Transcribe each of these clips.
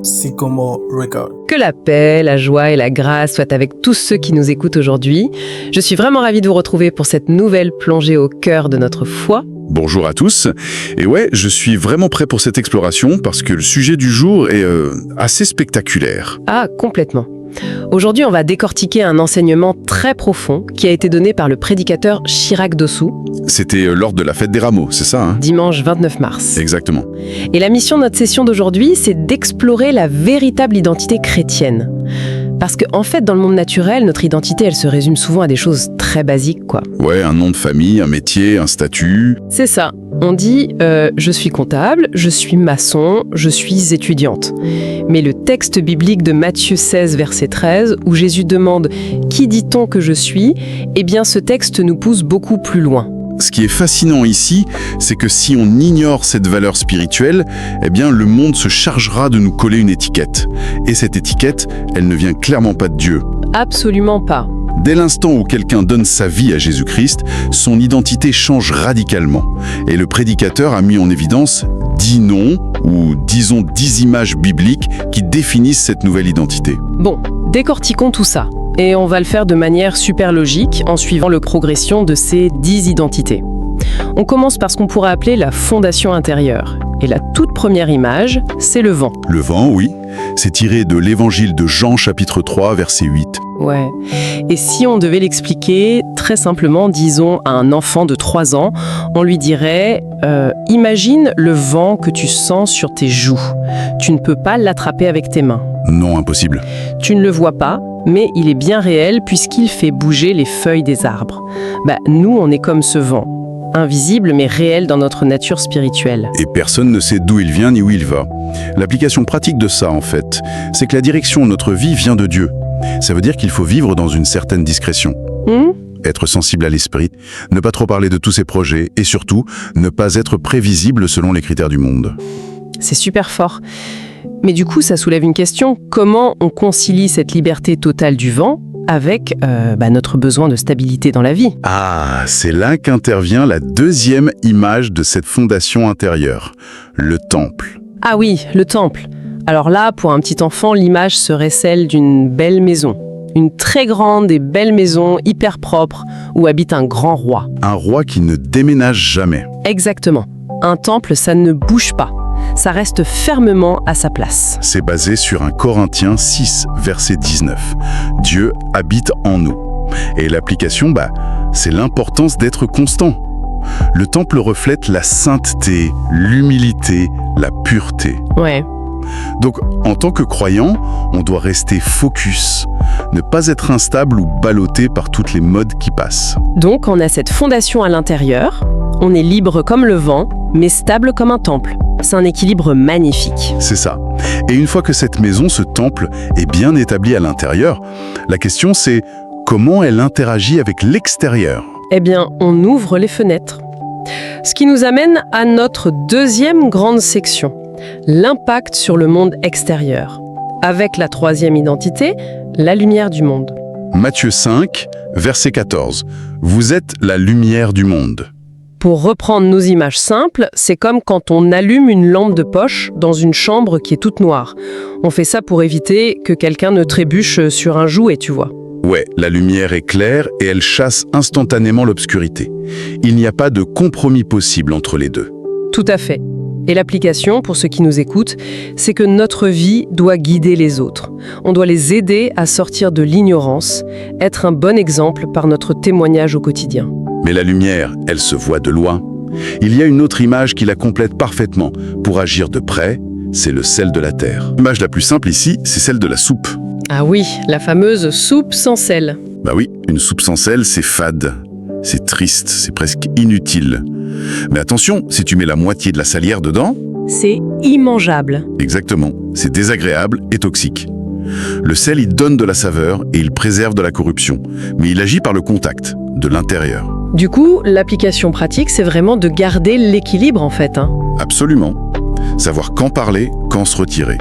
Sycamore Record. Que la paix, la joie et la grâce soient avec tous ceux qui nous écoutent aujourd'hui. Je suis vraiment ravie de vous retrouver pour cette nouvelle plongée au cœur de notre foi. Bonjour à tous. Et ouais, je suis vraiment prêt pour cette exploration parce que le sujet du jour est assez spectaculaire. Ah, complètement. Aujourd'hui, on va décortiquer un enseignement très profond qui a été donné par le prédicateur Chirac Dossou. C'était lors de la fête des Rameaux, c'est ça, hein? Dimanche 29 mars. Exactement. Et la mission de notre session d'aujourd'hui, c'est d'explorer la véritable identité chrétienne. Parce qu'en fait, dans le monde naturel, notre identité, elle se résume souvent à des choses très basiques, quoi. Ouais, un nom de famille, un métier, un statut. C'est ça. On dit je suis comptable, je suis maçon, je suis étudiante. Mais le texte biblique de Matthieu 16, verset 13, où Jésus demande « Qui dit-on que je suis ?», eh bien ce texte nous pousse beaucoup plus loin. Ce qui est fascinant ici, c'est que si on ignore cette valeur spirituelle, eh bien le monde se chargera de nous coller une étiquette. Et cette étiquette, elle ne vient clairement pas de Dieu. Absolument pas. Dès l'instant où quelqu'un donne sa vie à Jésus-Christ, son identité change radicalement. Et le prédicateur a mis en évidence 10 noms, ou disons 10 images bibliques qui définissent cette nouvelle identité. Bon, décortiquons tout ça. Et on va le faire de manière super logique, en suivant la progression de ces 10 identités. On commence par ce qu'on pourrait appeler la fondation intérieure. Et la toute première image, c'est le vent. Le vent, oui, c'est tiré de l'évangile de Jean, chapitre 3, verset 8. Ouais. Et si on devait l'expliquer très simplement, disons, à un enfant de 3 ans, on lui dirait imagine le vent que tu sens sur tes joues. Tu ne peux pas l'attraper avec tes mains. Non, impossible. Tu ne le vois pas, mais il est bien réel puisqu'il fait bouger les feuilles des arbres. Nous, on est comme ce vent. Invisible mais réel dans notre nature spirituelle. Et personne ne sait d'où il vient ni où il va. L'application pratique de ça, en fait, c'est que la direction de notre vie vient de Dieu. Ça veut dire qu'il faut vivre dans une certaine discrétion. Être sensible à l'esprit, ne pas trop parler de tous ses projets et surtout, ne pas être prévisible selon les critères du monde. C'est super fort. Mais du coup, ça soulève une question. Comment on concilie cette liberté totale du vent avec notre besoin de stabilité dans la vie? Ah, c'est là qu'intervient la deuxième image de cette fondation intérieure, le temple. Ah oui, le temple. Alors là, pour un petit enfant, l'image serait celle d'une belle maison. Une très grande et belle maison, hyper propre, où habite un grand roi. Un roi qui ne déménage jamais. Exactement. Un temple, ça ne bouge pas. Ça reste fermement à sa place. C'est basé sur 1 Corinthiens 6, verset 19. Dieu habite en nous. Et l'application, c'est l'importance d'être constant. Le temple reflète la sainteté, l'humilité, la pureté. Ouais. Donc, en tant que croyant, on doit rester focus, ne pas être instable ou ballotté par toutes les modes qui passent. Donc, on a cette fondation à l'intérieur, on est libre comme le vent, mais stable comme un temple. C'est un équilibre magnifique. C'est ça. Et une fois que cette maison, ce temple, est bien établi à l'intérieur, la question c'est comment elle interagit avec l'extérieur. Eh bien, on ouvre les fenêtres. Ce qui nous amène à notre deuxième grande section, l'impact sur le monde extérieur. Avec la troisième identité, la lumière du monde. Matthieu 5, verset 14. Vous êtes la lumière du monde. Pour reprendre nos images simples, c'est comme quand on allume une lampe de poche dans une chambre qui est toute noire. On fait ça pour éviter que quelqu'un ne trébuche sur un jouet, tu vois. Ouais, la lumière est claire et elle chasse instantanément l'obscurité. Il n'y a pas de compromis possible entre les deux. Tout à fait. Et l'application, pour ceux qui nous écoutent, c'est que notre vie doit guider les autres. On doit les aider à sortir de l'ignorance, être un bon exemple par notre témoignage au quotidien. Mais la lumière, elle se voit de loin. Il y a une autre image qui la complète parfaitement. Pour agir de près, c'est le sel de la terre. L'image la plus simple ici, c'est celle de la soupe. Ah oui, la fameuse soupe sans sel. Oui, une soupe sans sel, c'est fade. C'est triste, c'est presque inutile. Mais attention, si tu mets la moitié de la salière dedans... C'est immangeable. Exactement, c'est désagréable et toxique. Le sel, il donne de la saveur et il préserve de la corruption. Mais il agit par le contact, de l'intérieur. Du coup, l'application pratique, c'est vraiment de garder l'équilibre en fait. Absolument. Savoir quand parler, quand se retirer.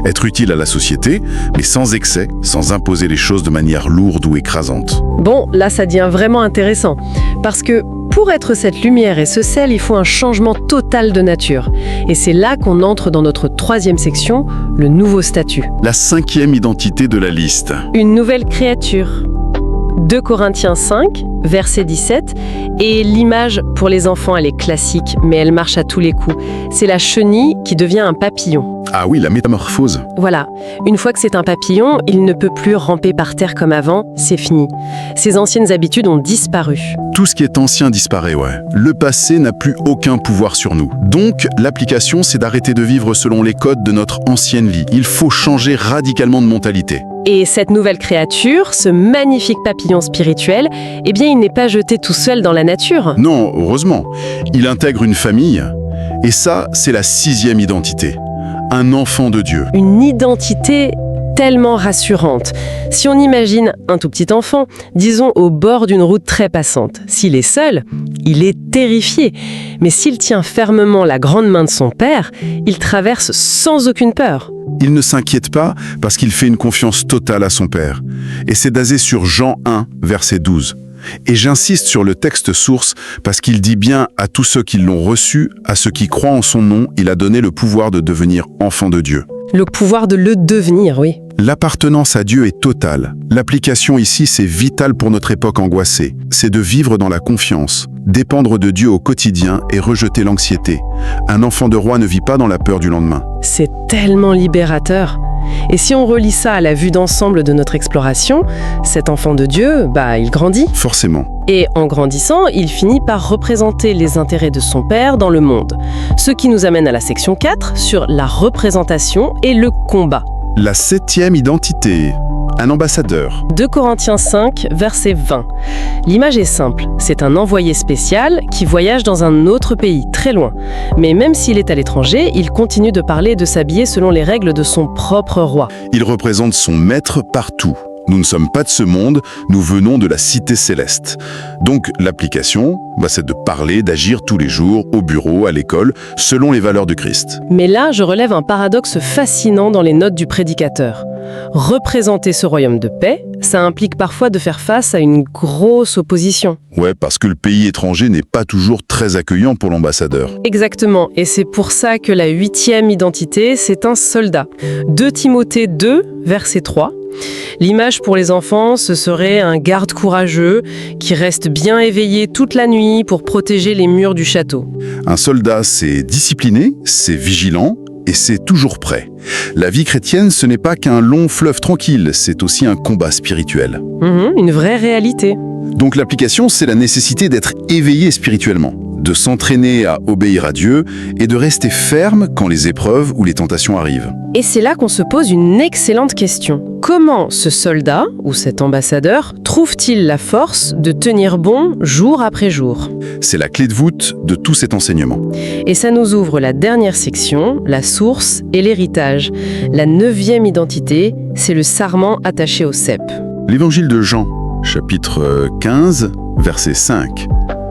Être utile à la société, mais sans excès, sans imposer les choses de manière lourde ou écrasante. Bon, là, ça devient vraiment intéressant. Parce que Pour être cette lumière et ce sel, il faut un changement total de nature. Et c'est là qu'on entre dans notre troisième section, le nouveau statut. La 5e identité de la liste. Une nouvelle créature. 2 Corinthiens 5, verset 17. Et l'image pour les enfants, elle est classique, mais elle marche à tous les coups. C'est la chenille qui devient un papillon. Ah oui, la métamorphose. Voilà. Une fois que c'est un papillon, il ne peut plus ramper par terre comme avant, c'est fini. Ses anciennes habitudes ont disparu. Tout ce qui est ancien disparaît, ouais. Le passé n'a plus aucun pouvoir sur nous. Donc, l'application, c'est d'arrêter de vivre selon les codes de notre ancienne vie. Il faut changer radicalement de mentalité. Et cette nouvelle créature, ce magnifique papillon spirituel, eh bien, il n'est pas jeté tout seul dans la nature. Non, heureusement. Il intègre une famille. Et ça, c'est la 6e identité. Un enfant de Dieu. Une identité tellement rassurante. Si on imagine un tout petit enfant, disons au bord d'une route très passante, s'il est seul, il est terrifié. Mais s'il tient fermement la grande main de son père, il traverse sans aucune peur. Il ne s'inquiète pas parce qu'il fait une confiance totale à son père. Et c'est basé sur Jean 1, verset 12. Et j'insiste sur le texte source parce qu'il dit bien à tous ceux qui l'ont reçu, à ceux qui croient en son nom, il a donné le pouvoir de devenir enfant de Dieu. Le pouvoir de le devenir, oui. L'appartenance à Dieu est totale. L'application ici, c'est vital pour notre époque angoissée. C'est de vivre dans la confiance, dépendre de Dieu au quotidien et rejeter l'anxiété. Un enfant de roi ne vit pas dans la peur du lendemain. C'est tellement libérateur. Et si on relie ça à la vue d'ensemble de notre exploration, cet enfant de Dieu, il grandit. Forcément. Et en grandissant, il finit par représenter les intérêts de son père dans le monde. Ce qui nous amène à la section 4 sur la représentation et le combat. La 7e identité. Un ambassadeur. 2 Corinthiens 5, verset 20. L'image est simple. C'est un envoyé spécial qui voyage dans un autre pays, très loin. Mais même s'il est à l'étranger, il continue de parler et de s'habiller selon les règles de son propre roi. Il représente son maître partout. Nous ne sommes pas de ce monde, nous venons de la cité céleste. Donc l'application, c'est de parler, d'agir tous les jours, au bureau, à l'école, selon les valeurs de Christ. Mais là, je relève un paradoxe fascinant dans les notes du prédicateur. Représenter ce royaume de paix, ça implique parfois de faire face à une grosse opposition. Ouais, parce que le pays étranger n'est pas toujours très accueillant pour l'ambassadeur. Exactement, et c'est pour ça que la 8e identité, c'est un soldat. 2 Timothée 2, verset 3. L'image pour les enfants, ce serait un garde courageux qui reste bien éveillé toute la nuit pour protéger les murs du château. Un soldat, c'est discipliné, c'est vigilant et c'est toujours prêt. La vie chrétienne, ce n'est pas qu'un long fleuve tranquille, c'est aussi un combat spirituel. Une vraie réalité. Donc l'application, c'est la nécessité d'être éveillé spirituellement, de s'entraîner à obéir à Dieu et de rester ferme quand les épreuves ou les tentations arrivent. Et c'est là qu'on se pose une excellente question. Comment ce soldat, ou cet ambassadeur, trouve-t-il la force de tenir bon jour après jour ? C'est la clé de voûte de tout cet enseignement. Et ça nous ouvre la dernière section, la source et l'héritage. La 9e identité, c'est le sarment attaché au cep. L'évangile de Jean, chapitre 15, verset 5.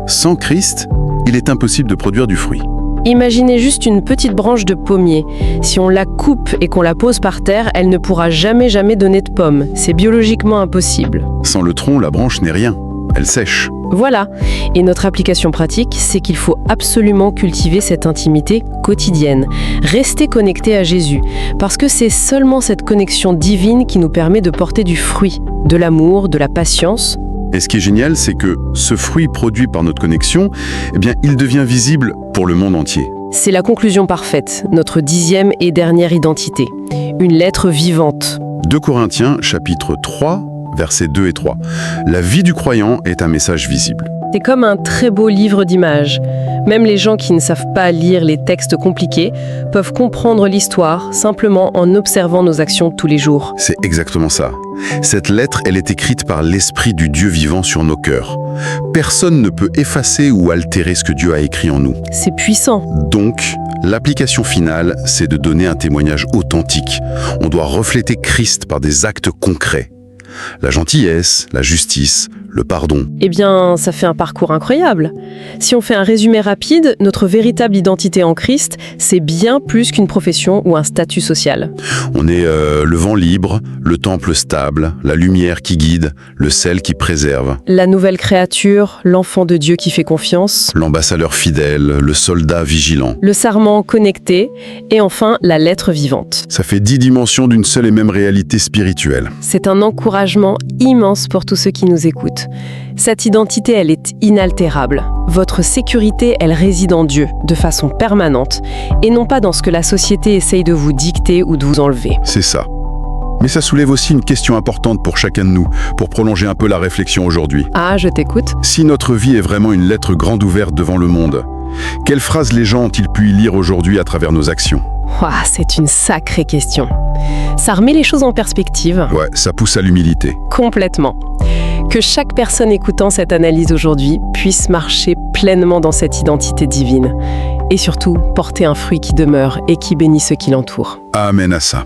Sans Christ, il est impossible de produire du fruit. Imaginez juste une petite branche de pommier. Si on la coupe et qu'on la pose par terre, elle ne pourra jamais donner de pommes. C'est biologiquement impossible. Sans le tronc, la branche n'est rien. Elle sèche. Voilà. Et notre application pratique, c'est qu'il faut absolument cultiver cette intimité quotidienne. Rester connecté à Jésus. Parce que c'est seulement cette connexion divine qui nous permet de porter du fruit, de l'amour, de la patience. Et ce qui est génial, c'est que ce fruit produit par notre connexion, il devient visible pour le monde entier. C'est la conclusion parfaite, notre 10e et dernière identité. Une lettre vivante. 2 Corinthiens, chapitre 3, versets 2 et 3. La vie du croyant est un message visible. C'est comme un très beau livre d'images. Même les gens qui ne savent pas lire les textes compliqués peuvent comprendre l'histoire simplement en observant nos actions tous les jours. C'est exactement ça. Cette lettre, elle est écrite par l'Esprit du Dieu vivant sur nos cœurs. Personne ne peut effacer ou altérer ce que Dieu a écrit en nous. C'est puissant. Donc, l'application finale, c'est de donner un témoignage authentique. On doit refléter Christ par des actes concrets. La gentillesse, la justice, le pardon. Eh bien, ça fait un parcours incroyable. Si on fait un résumé rapide, notre véritable identité en Christ, c'est bien plus qu'une profession ou un statut social. On est le vent libre, le temple stable, la lumière qui guide, le sel qui préserve. La nouvelle créature, l'enfant de Dieu qui fait confiance, L'ambassadeur fidèle, le soldat vigilant. le sarment connecté, et enfin la lettre vivante. Ça fait 10 dimensions d'une seule et même réalité spirituelle. C'est un encouragement immense pour tous ceux qui nous écoutent. Cette identité, elle est inaltérable. Votre sécurité, elle réside en Dieu, de façon permanente, et non pas dans ce que la société essaye de vous dicter ou de vous enlever. C'est ça. Mais ça soulève aussi une question importante pour chacun de nous, pour prolonger un peu la réflexion aujourd'hui. Ah, je t'écoute. Si notre vie est vraiment une lettre grande ouverte devant le monde, quelles phrases les gens ont-ils pu y lire aujourd'hui à travers nos actions? Ouah, c'est une sacrée question. Ça remet les choses en perspective. Ouais, ça pousse à l'humilité. Complètement. Que chaque personne écoutant cette analyse aujourd'hui puisse marcher pleinement dans cette identité divine. Et surtout, porter un fruit qui demeure et qui bénit ceux qui l'entourent. Amen à ça.